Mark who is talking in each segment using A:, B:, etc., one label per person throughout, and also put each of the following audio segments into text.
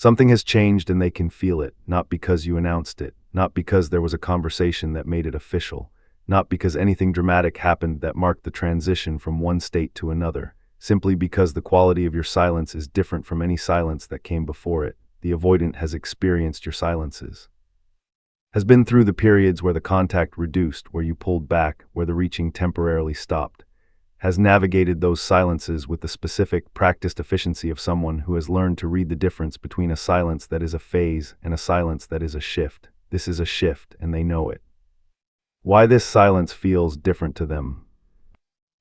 A: Something has changed and they can feel it, not because you announced it, not because there was a conversation that made it official, not because anything dramatic happened that marked the transition from one state to another, simply because the quality of your silence is different from any silence that came before it. The avoidant has experienced your silences, has been through the periods where the contact reduced, where you pulled back, where the reaching temporarily stopped, has navigated those silences with the specific, practiced efficiency of someone who has learned to read the difference between a silence that is a phase and a silence that is a shift. This is a shift, and they know it. Why this silence feels different to them.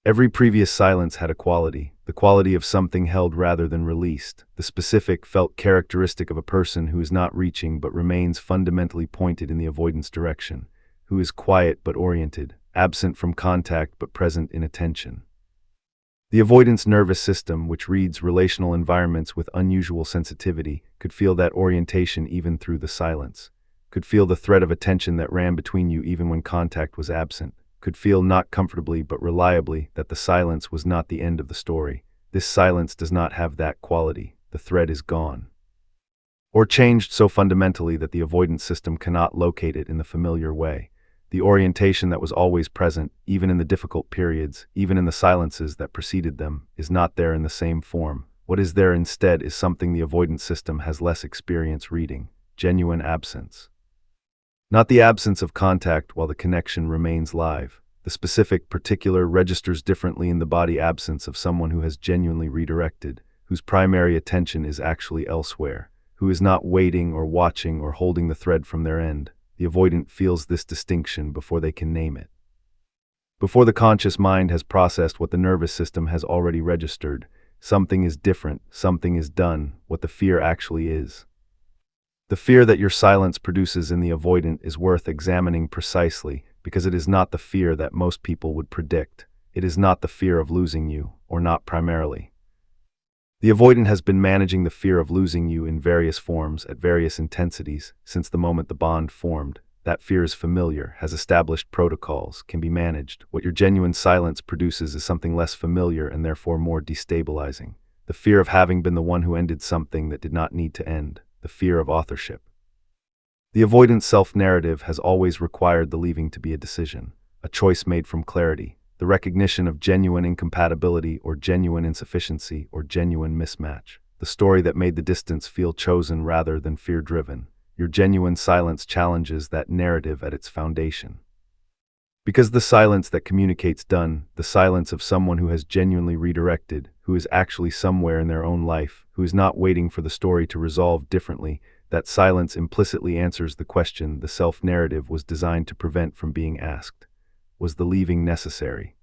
A: Every previous silence had a quality, the quality of something held rather than released, the specific, felt characteristic of a person who is not reaching but remains fundamentally pointed in the avoidance direction, who is quiet but oriented, absent from contact but present in attention. The avoidance nervous system, which reads relational environments with unusual sensitivity, could feel that orientation even through the silence, could feel the thread of attention that ran between you even when contact was absent, could feel not comfortably but reliably that the silence was not the end of the story. This silence does not have that quality. The thread is gone, or changed so fundamentally that the avoidance system cannot locate it in the familiar way. The orientation that was always present, even in the difficult periods, even in the silences that preceded them, is not there in the same form. What is there instead is something the avoidance system has less experience reading: genuine absence. Not the absence of contact while the connection remains live. The specific, particular registers differently in the body absence of someone who has genuinely redirected, whose primary attention is actually elsewhere, who is not waiting or watching or holding the thread from their end. The avoidant feels this distinction before they can name it. Before the conscious mind has processed what the nervous system has already registered, something is different, something is done, what the fear actually is. The fear that your silence produces in the avoidant is worth examining precisely, because it is not the fear that most people would predict. It is not the fear of losing you, or not primarily. The avoidant has been managing the fear of losing you in various forms, at various intensities, since the moment the bond formed. That fear is familiar, has established protocols, can be managed. What your genuine silence produces is something less familiar and therefore more destabilizing. The fear of having been the one who ended something that did not need to end. The fear of authorship. The avoidant self-narrative has always required the leaving to be a decision, a choice made from clarity, the recognition of genuine incompatibility or genuine insufficiency or genuine mismatch, the story that made the distance feel chosen rather than fear-driven. Your genuine silence challenges that narrative at its foundation. Because the silence that communicates done, the silence of someone who has genuinely redirected, who is actually somewhere in their own life, who is not waiting for the story to resolve differently, that silence implicitly answers the question the self-narrative was designed to prevent from being asked. Was the leaving necessary?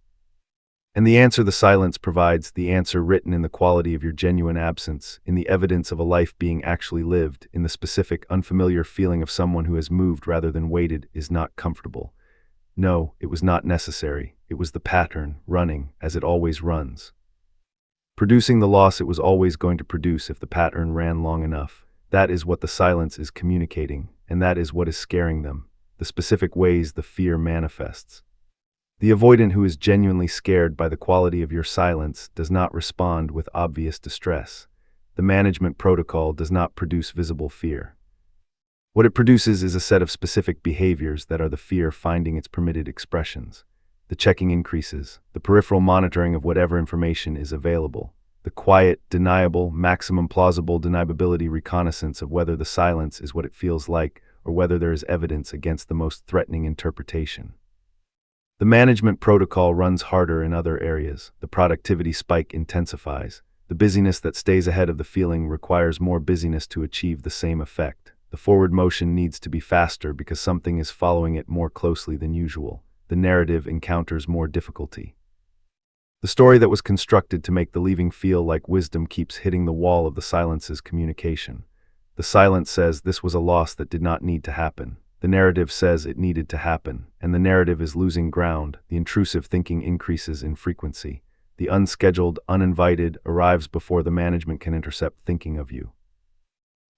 A: And the answer the silence provides, the answer written in the quality of your genuine absence, in the evidence of a life being actually lived, in the specific, unfamiliar feeling of someone who has moved rather than waited, is not comfortable. No, it was not necessary. It was the pattern, running, as it always runs. Producing the loss it was always going to produce if the pattern ran long enough. That is what the silence is communicating, and that is what is scaring them, the specific ways the fear manifests. The avoidant who is genuinely scared by the quality of your silence does not respond with obvious distress. The management protocol does not produce visible fear. What it produces is a set of specific behaviors that are the fear finding its permitted expressions. The checking increases, the peripheral monitoring of whatever information is available, the quiet, deniable, maximum plausible deniability reconnaissance of whether the silence is what it feels like or whether there is evidence against the most threatening interpretation. The management protocol runs harder in other areas. The productivity spike intensifies. The busyness that stays ahead of the feeling requires more busyness to achieve the same effect. The forward motion needs to be faster because something is following it more closely than usual. The narrative encounters more difficulty. The story that was constructed to make the leaving feel like wisdom keeps hitting the wall of the silence's communication. The silence says this was a loss that did not need to happen. The narrative says it needed to happen, and the narrative is losing ground. The intrusive thinking increases in frequency. The unscheduled, uninvited arrives before the management can intercept thinking of you.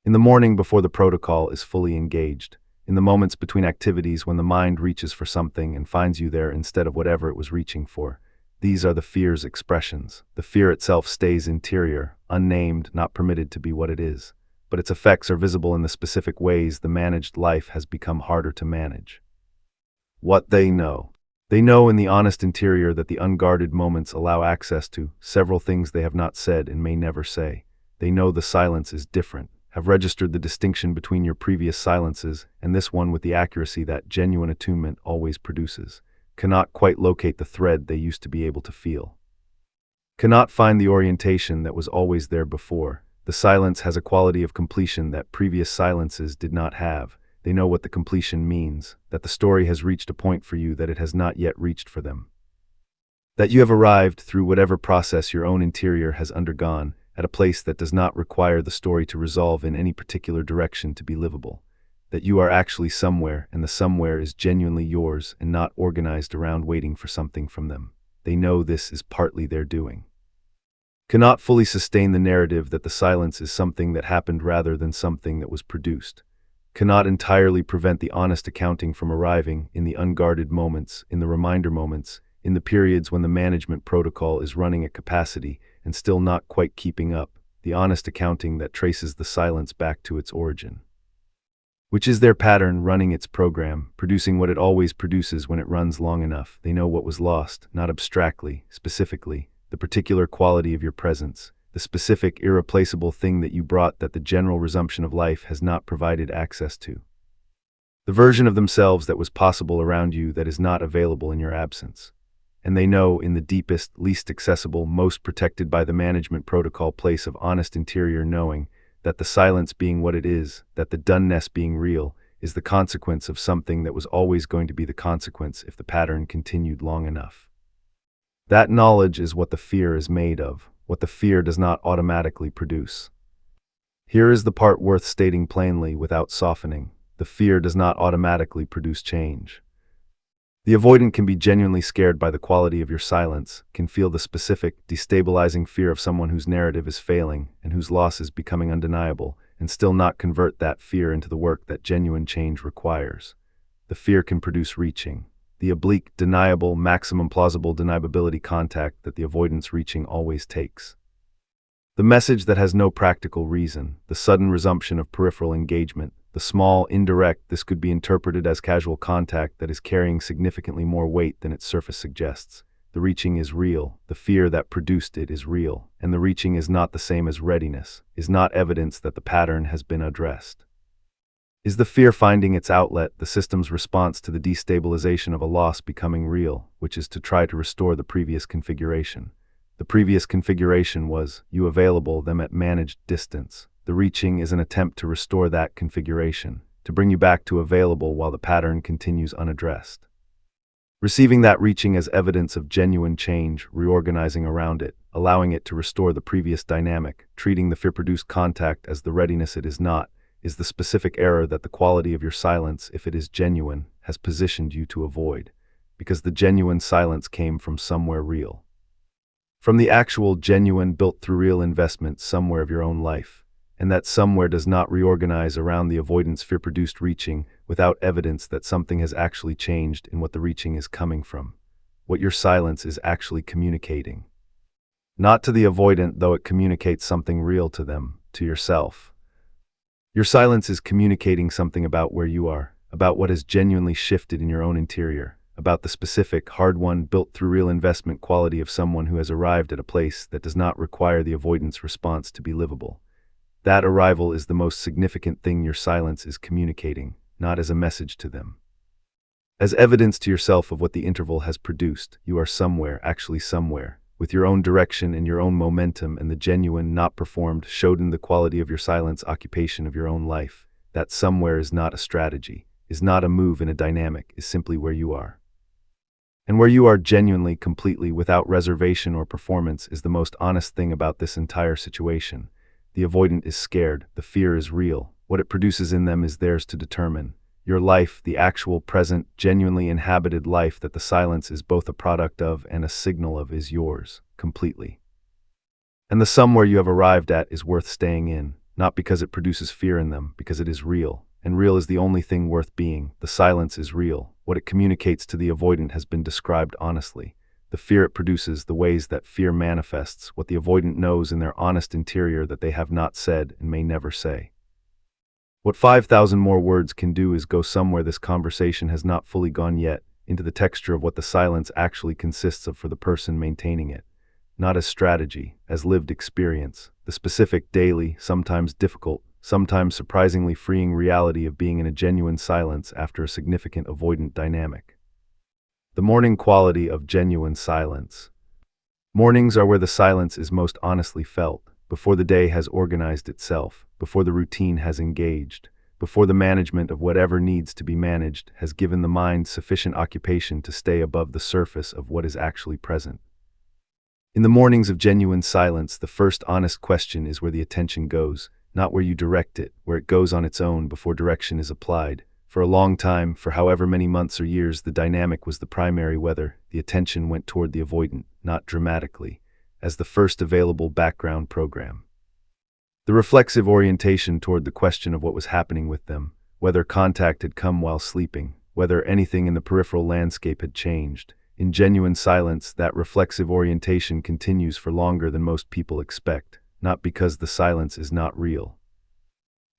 A: In the morning before the protocol is fully engaged, in the moments between activities when the mind reaches for something and finds you there instead of whatever it was reaching for, these are the fear's expressions. The fear itself stays interior, unnamed, not permitted to be what it is. but its effects are visible in the specific ways the managed life has become harder to manage. What they know. They know in the honest interior that the unguarded moments allow access to several things they have not said and may never say. They know the silence is different, have registered the distinction between your previous silences and this one with the accuracy that genuine attunement always produces, cannot quite locate the thread they used to be able to feel. Cannot find the orientation that was always there before. The silence has a quality of completion that previous silences did not have. They know what the completion means, that the story has reached a point for you that it has not yet reached for them. That you have arrived, through whatever process your own interior has undergone, at a place that does not require the story to resolve in any particular direction to be livable. That you are actually somewhere, and the somewhere is genuinely yours and not organized around waiting for something from them. They know this is partly their doing. Cannot fully sustain the narrative that the silence is something that happened rather than something that was produced. Cannot entirely prevent the honest accounting from arriving in the unguarded moments, in the reminder moments, in the periods when the management protocol is running at capacity and still not quite keeping up, the honest accounting that traces the silence back to its origin. Which is their pattern running its program, producing what it always produces when it runs long enough. They know what was lost, not abstractly, specifically, the particular quality of your presence, the specific, irreplaceable thing that you brought that the general resumption of life has not provided access to. The version of themselves that was possible around you that is not available in your absence. And they know in the deepest, least accessible, most protected by the management protocol place of honest interior knowing that the silence being what it is, that the doneness being real, is the consequence of something that was always going to be the consequence if the pattern continued long enough. That knowledge is what the fear is made of, what the fear does not automatically produce. Here is the part worth stating plainly without softening. The fear does not automatically produce change. The avoidant can be genuinely scared by the quality of your silence, can feel the specific, destabilizing fear of someone whose narrative is failing and whose loss is becoming undeniable, and still not convert that fear into the work that genuine change requires. The fear can produce reaching. The oblique, deniable, maximum plausible deniability contact that the avoidance reaching always takes. The message that has no practical reason, the sudden resumption of peripheral engagement, the small, indirect, this could be interpreted as casual contact that is carrying significantly more weight than its surface suggests. The reaching is real, the fear that produced it is real, and the reaching is not the same as readiness, is not evidence that the pattern has been addressed. Is the fear finding its outlet, the system's response to the destabilization of a loss becoming real, which is to try to restore the previous configuration. The previous configuration was, you available them at managed distance. The reaching is an attempt to restore that configuration, to bring you back to available while the pattern continues unaddressed. Receiving that reaching as evidence of genuine change, reorganizing around it, allowing it to restore the previous dynamic, treating the fear-produced contact as the readiness it is not, is the specific error that the quality of your silence, if it is genuine, has positioned you to avoid, because the genuine silence came from somewhere real. From the actual, genuine, built through real investment somewhere of your own life, and that somewhere does not reorganize around the avoidance fear-produced reaching without evidence that something has actually changed in what the reaching is coming from, what your silence is actually communicating. Not to the avoidant, though it communicates something real to them, to yourself. Your silence is communicating something about where you are, about what has genuinely shifted in your own interior, about the specific, hard-won, built through real investment quality of someone who has arrived at a place that does not require the avoidance response to be livable. That arrival is the most significant thing your silence is communicating, not as a message to them. As evidence to yourself of what the interval has produced, you are somewhere, actually somewhere, with your own direction and your own momentum, and the genuine, not performed, showed in the quality of your silence occupation of your own life. That somewhere is not a strategy, is not a move in a dynamic, is simply where you are. And where you are genuinely, completely, without reservation or performance is the most honest thing about this entire situation. The avoidant is scared, the fear is real, what it produces in them is theirs to determine. Your life, the actual, present, genuinely inhabited life that the silence is both a product of and a signal of, is yours, completely. And the somewhere you have arrived at is worth staying in, not because it produces fear in them, because it is real, and real is the only thing worth being. The silence is real. What it communicates to the avoidant has been described honestly. The fear it produces, the ways that fear manifests, what the avoidant knows in their honest interior that they have not said and may never say. What 5,000 more words can do is go somewhere this conversation has not fully gone yet, into the texture of what the silence actually consists of for the person maintaining it. Not as strategy, as lived experience, the specific daily, sometimes difficult, sometimes surprisingly freeing reality of being in a genuine silence after a significant avoidant dynamic. The morning quality of genuine silence. Mornings are where the silence is most honestly felt, before the day has organized itself, before the routine has engaged, before the management of whatever needs to be managed has given the mind sufficient occupation to stay above the surface of what is actually present. In the mornings of genuine silence, the first honest question is where the attention goes, not where you direct it, where it goes on its own before direction is applied. For a long time, for however many months or years, the dynamic was the primary whether the attention went toward the avoidant, not dramatically, as the first available background program. The reflexive orientation toward the question of what was happening with them, whether contact had come while sleeping, whether anything in the peripheral landscape had changed. In genuine silence, that reflexive orientation continues for longer than most people expect, not because the silence is not real.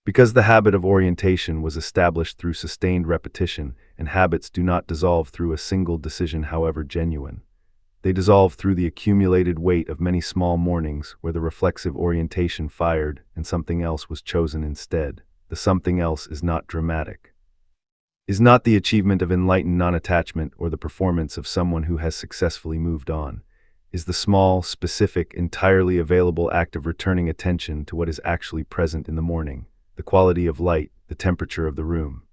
A: Because the habit of orientation was established through sustained repetition, and habits do not dissolve through a single decision however genuine. They dissolve through the accumulated weight of many small mornings where the reflexive orientation fired and something else was chosen instead. The something else is not dramatic. Is not the achievement of enlightened non-attachment or the performance of someone who has successfully moved on. Is the small, specific, entirely available act of returning attention to what is actually present in the morning, the quality of light, the temperature of the room.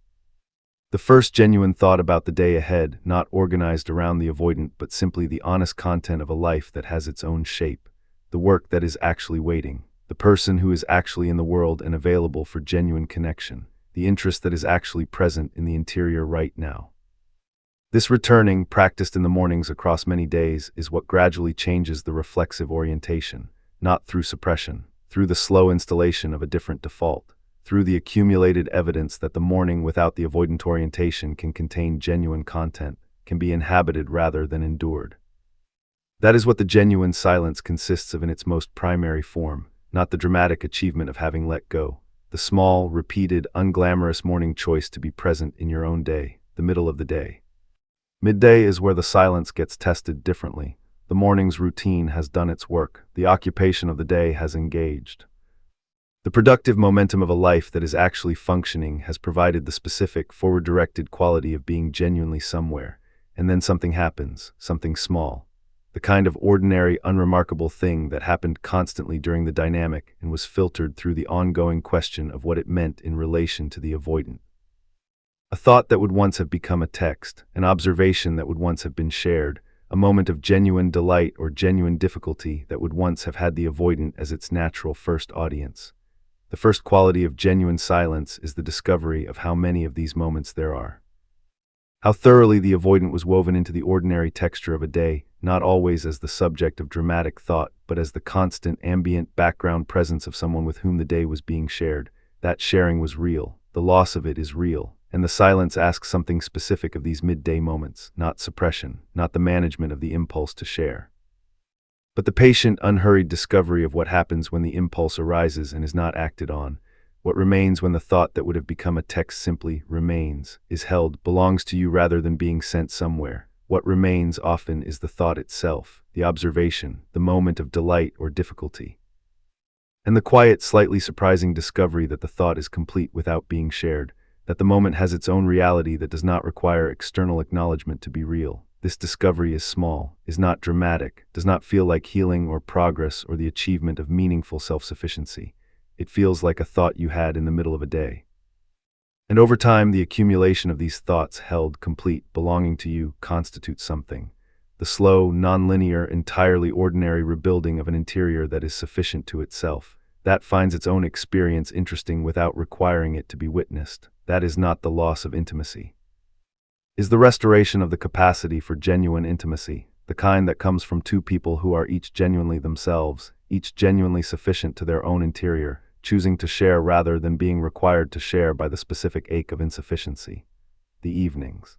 A: The first genuine thought about the day ahead, not organized around the avoidant but simply the honest content of a life that has its own shape, the work that is actually waiting, the person who is actually in the world and available for genuine connection, the interest that is actually present in the interior right now. This returning, practiced in the mornings across many days, is what gradually changes the reflexive orientation, not through suppression, through the slow installation of a different default, through the accumulated evidence that the morning without the avoidant orientation can contain genuine content, can be inhabited rather than endured. That is what the genuine silence consists of in its most primary form, not the dramatic achievement of having let go, the small, repeated, unglamorous morning choice to be present in your own day, the middle of the day. Midday is where the silence gets tested differently. The morning's routine has done its work, the occupation of the day has engaged. The productive momentum of a life that is actually functioning has provided the specific, forward-directed quality of being genuinely somewhere, and then something happens, something small. The kind of ordinary, unremarkable thing that happened constantly during the dynamic and was filtered through the ongoing question of what it meant in relation to the avoidant. A thought that would once have become a text, an observation that would once have been shared, a moment of genuine delight or genuine difficulty that would once have had the avoidant as its natural first audience. The first quality of genuine silence is the discovery of how many of these moments there are. How thoroughly the avoidant was woven into the ordinary texture of a day, not always as the subject of dramatic thought, but as the constant, ambient background presence of someone with whom the day was being shared. That sharing was real, the loss of it is real, and the silence asks something specific of these midday moments, not suppression, not the management of the impulse to share, but the patient, unhurried discovery of what happens when the impulse arises and is not acted on. What remains when the thought that would have become a text simply remains, is held, belongs to you rather than being sent somewhere. What remains often is the thought itself, the observation, the moment of delight or difficulty. And the quiet, slightly surprising discovery that the thought is complete without being shared, that the moment has its own reality that does not require external acknowledgement to be real. This discovery is small, is not dramatic, does not feel like healing or progress or the achievement of meaningful self-sufficiency. It feels like a thought you had in the middle of a day. And over time, the accumulation of these thoughts held, complete, belonging to you, constitutes something. The slow, non-linear, entirely ordinary rebuilding of an interior that is sufficient to itself. That finds its own experience interesting without requiring it to be witnessed. That is not the loss of intimacy. Is the restoration of the capacity for genuine intimacy, the kind that comes from two people who are each genuinely themselves, each genuinely sufficient to their own interior, choosing to share rather than being required to share by the specific ache of insufficiency. The evenings.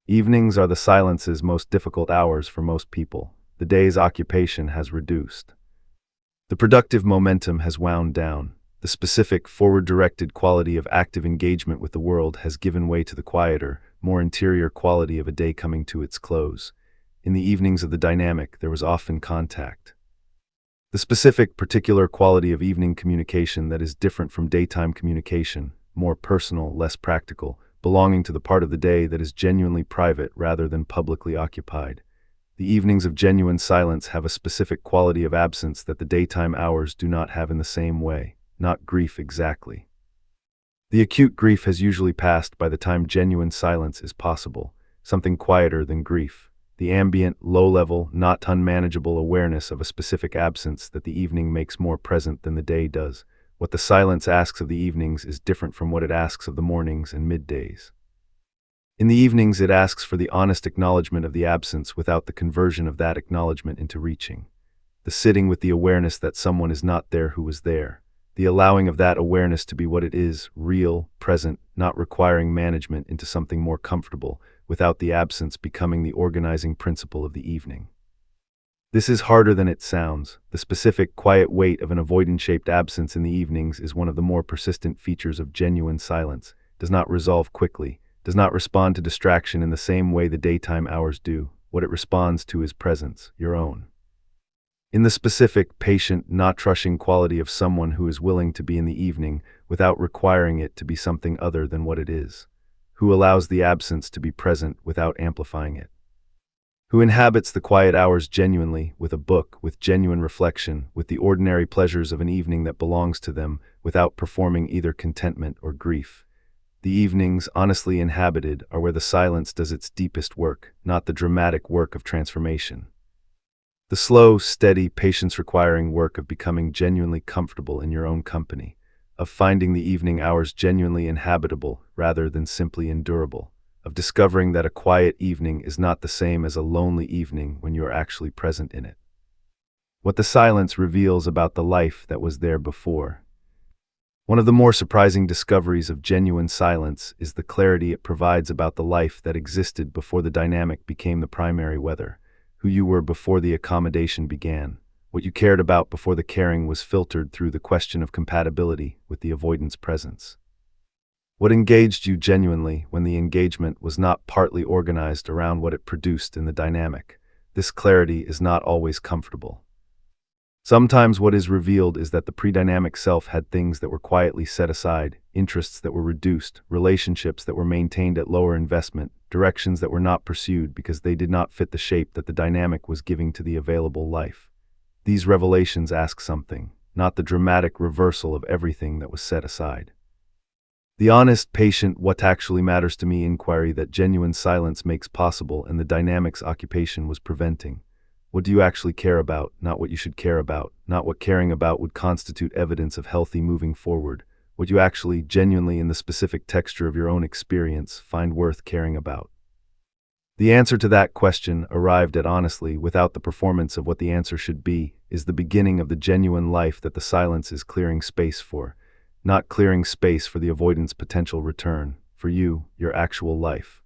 A: Evenings are the silence's most difficult hours for most people. The day's occupation has reduced. The productive momentum has wound down. The specific, forward-directed quality of active engagement with the world has given way to the quieter, more interior quality of a day coming to its close. In the evenings of the dynamic, there was often contact. The specific, particular quality of evening communication that is different from daytime communication, more personal, less practical, belonging to the part of the day that is genuinely private rather than publicly occupied. The evenings of genuine silence have a specific quality of absence that the daytime hours do not have in the same way, not grief exactly. The acute grief has usually passed by the time genuine silence is possible, something quieter than grief. The ambient, low-level, not unmanageable awareness of a specific absence that the evening makes more present than the day does. What the silence asks of the evenings is different from what it asks of the mornings and middays. In the evenings, it asks for the honest acknowledgement of the absence without the conversion of that acknowledgement into reaching. The sitting with the awareness that someone is not there who was there. The allowing of that awareness to be what it is, real, present, not requiring management into something more comfortable, without the absence becoming the organizing principle of the evening. This is harder than it sounds. The specific, quiet weight of an avoidant-shaped absence in the evenings is one of the more persistent features of genuine silence, does not resolve quickly, does not respond to distraction in the same way the daytime hours do. What it responds to is presence, your own. In the specific, patient, not rushing quality of someone who is willing to be in the evening without requiring it to be something other than what it is, who allows the absence to be present without amplifying it, who inhabits the quiet hours genuinely, with a book, with genuine reflection, with the ordinary pleasures of an evening that belongs to them, without performing either contentment or grief. The evenings, honestly inhabited, are where the silence does its deepest work, not the dramatic work of transformation. The slow, steady, patience-requiring work of becoming genuinely comfortable in your own company, of finding the evening hours genuinely inhabitable rather than simply endurable, of discovering that a quiet evening is not the same as a lonely evening when you are actually present in it. What the silence reveals about the life that was there before. One of the more surprising discoveries of genuine silence is the clarity it provides about the life that existed before the dynamic became the primary weather, who you were before the accommodation began, what you cared about before the caring was filtered through the question of compatibility with the avoidance presence. What engaged you genuinely when the engagement was not partly organized around what it produced in the dynamic. This clarity is not always comfortable. Sometimes what is revealed is that the pre-dynamic self had things that were quietly set aside, interests that were reduced, relationships that were maintained at lower investment, directions that were not pursued because they did not fit the shape that the dynamic was giving to the available life. These revelations ask something, not the dramatic reversal of everything that was set aside. The honest, patient, what actually matters to me inquiry that genuine silence makes possible and the dynamic's occupation was preventing. What do you actually care about, not what you should care about, not what caring about would constitute evidence of healthy moving forward, what you actually, genuinely in the specific texture of your own experience, find worth caring about. The answer to that question, arrived at honestly, without the performance of what the answer should be, is the beginning of the genuine life that the silence is clearing space for, not clearing space for the avoidance potential return, for you, your actual life.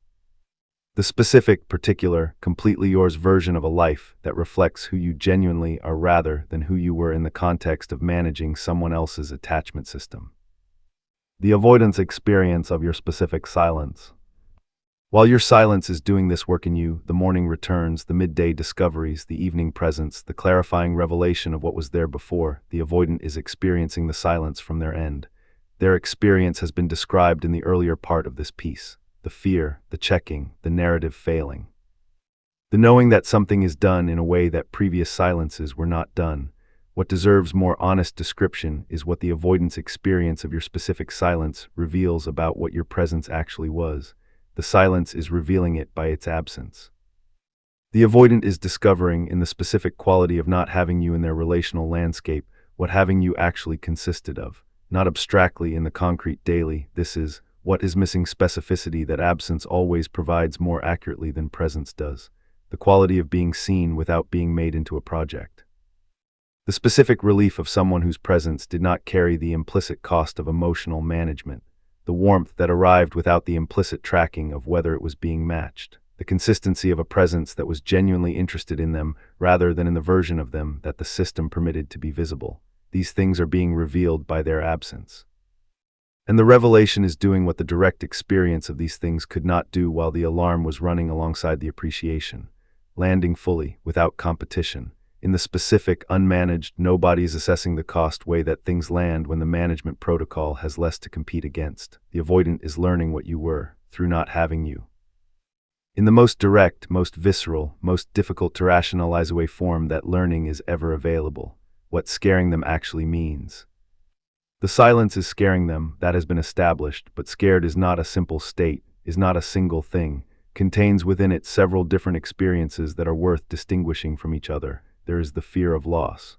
A: The specific, particular, completely yours version of a life that reflects who you genuinely are rather than who you were in the context of managing someone else's attachment system. The avoidance experience of your specific silence. While your silence is doing this work in you, the morning returns, the midday discoveries, the evening presence, the clarifying revelation of what was there before, the avoidant is experiencing the silence from their end. Their experience has been described in the earlier part of this piece. The fear, the checking, the narrative failing. The knowing that something is done in a way that previous silences were not done. What deserves more honest description is what the avoidance experience of your specific silence reveals about what your presence actually was. The silence is revealing it by its absence. The avoidant is discovering in the specific quality of not having you in their relational landscape what having you actually consisted of, not abstractly in the concrete daily. This is what is missing specificity that absence always provides more accurately than presence does, the quality of being seen without being made into a project. The specific relief of someone whose presence did not carry the implicit cost of emotional management, the warmth that arrived without the implicit tracking of whether it was being matched, the consistency of a presence that was genuinely interested in them rather than in the version of them that the system permitted to be visible. these things are being revealed by their absence. And the revelation is doing what the direct experience of these things could not do while the alarm was running alongside the appreciation, landing fully, without competition, in the specific, unmanaged, nobody's assessing the cost way that things land when the management protocol has less to compete against. The avoidant is learning what you were, through not having you. In the most direct, most visceral, most difficult to rationalize away form that learning is ever available, what scaring them actually means. The silence is scaring them, that has been established, but scared is not a simple state, is not a single thing, contains within it several different experiences that are worth distinguishing from each other. There is the fear of loss.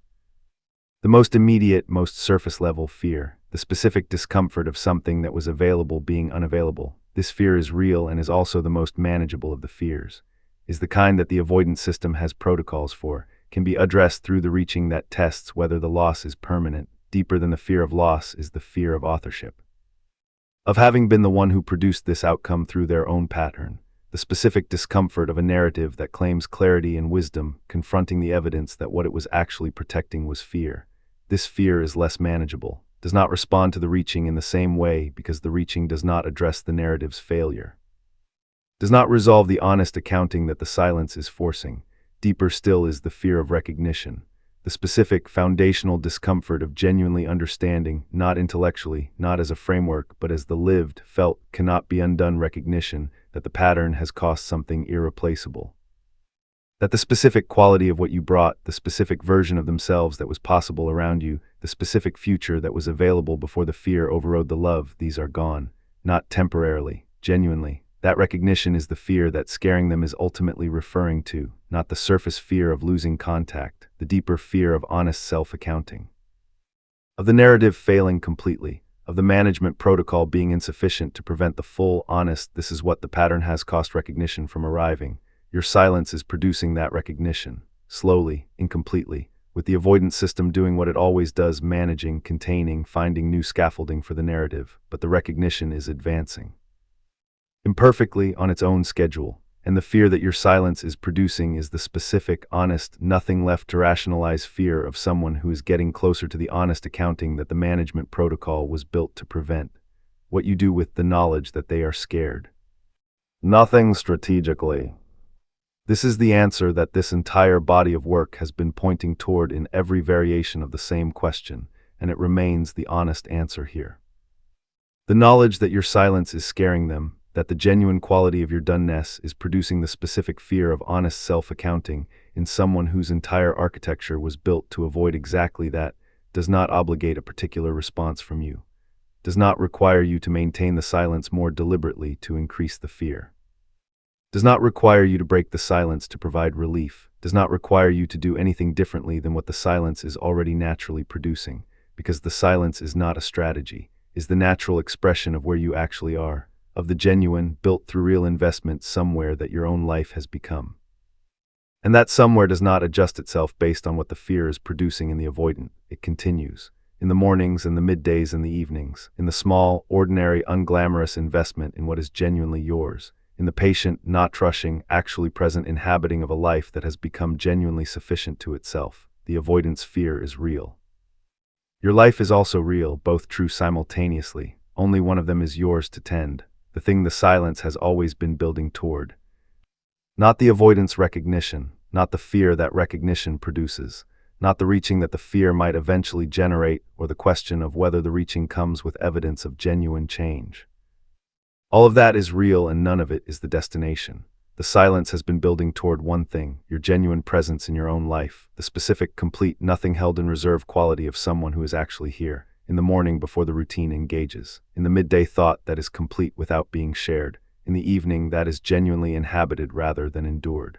A: The most immediate, most surface-level fear, the specific discomfort of something that was available being unavailable. This fear is real and is also the most manageable of the fears, is the kind that the avoidance system has protocols for, can be addressed through the reaching that tests whether the loss is permanent. Deeper than the fear of loss is the fear of authorship, of having been the one who produced this outcome through their own pattern, the specific discomfort of a narrative that claims clarity and wisdom, confronting the evidence that what it was actually protecting was fear. This fear is less manageable, does not respond to the reaching in the same way because the reaching does not address the narrative's failure, does not resolve the honest accounting that the silence is forcing. Deeper still is the fear of recognition, the specific, foundational discomfort of genuinely understanding, not intellectually, not as a framework, but as the lived, felt, cannot be undone recognition that the pattern has cost something irreplaceable. That the specific quality of what you brought, the specific version of themselves that was possible around you, the specific future that was available before the fear overrode the love, these are gone, not temporarily, genuinely. That recognition is the fear that scaring them is ultimately referring to, not the surface fear of losing contact, the deeper fear of honest self-accounting, of the narrative failing completely, of the management protocol being insufficient to prevent the full, honest, this is what the pattern has cost recognition from arriving. Your silence is producing that recognition, slowly, incompletely, with the avoidance system doing what it always does, managing, containing, finding new scaffolding for the narrative, but the recognition is advancing imperfectly on its own schedule, and the fear that your silence is producing is the specific, honest, nothing left to rationalize fear of someone who is getting closer to the honest accounting that the management protocol was built to prevent. What you do with the knowledge that they are scared. Nothing strategically. This is the answer that this entire body of work has been pointing toward in every variation of the same question, and it remains the honest answer here. The knowledge that your silence is scaring them, that the genuine quality of your doneness is producing the specific fear of honest self-accounting in someone whose entire architecture was built to avoid exactly that, does not obligate a particular response from you, does not require you to maintain the silence more deliberately to increase the fear, does not require you to break the silence to provide relief, does not require you to do anything differently than what the silence is already naturally producing, because the silence is not a strategy, is the natural expression of where you actually are, of the genuine, built through real investment somewhere that your own life has become. And that somewhere does not adjust itself based on what the fear is producing in the avoidant. It continues, in the mornings and the middays and the evenings, in the small, ordinary, unglamorous investment in what is genuinely yours, in the patient, not rushing, actually present inhabiting of a life that has become genuinely sufficient to itself. The avoidance fear is real. Your life is also real, both true simultaneously. Only one of them is yours to tend. The thing the silence has always been building toward. Not the avoidance recognition, not the fear that recognition produces, not the reaching that the fear might eventually generate, or the question of whether the reaching comes with evidence of genuine change. All of that is real and none of it is the destination. The silence has been building toward one thing, your genuine presence in your own life, the specific, complete, nothing held in reserve quality of someone who is actually here. In the morning before the routine engages, in the midday thought that is complete without being shared, in the evening that is genuinely inhabited rather than endured.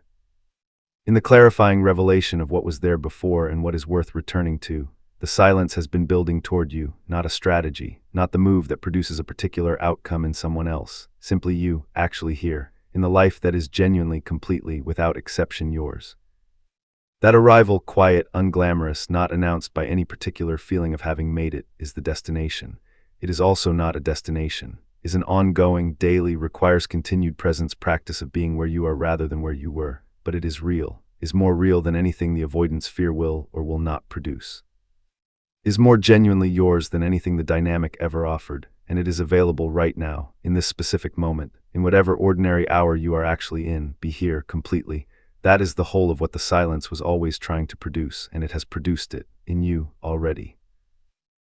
A: In the clarifying revelation of what was there before and what is worth returning to, the silence has been building toward you, not a strategy, not the move that produces a particular outcome in someone else, simply you, actually here, in the life that is genuinely, completely, without exception yours. That arrival, quiet, unglamorous, not announced by any particular feeling of having made it, is the destination. It is also not a destination, is an ongoing, daily, requires continued presence practice of being where you are rather than where you were, but it is real, is more real than anything the avoidance fear will or will not produce. is more genuinely yours than anything the dynamic ever offered, and it is available right now, in this specific moment, in whatever ordinary hour you are actually in. Be here, completely. That is the whole of what the silence was always trying to produce, and it has produced it, in you, already.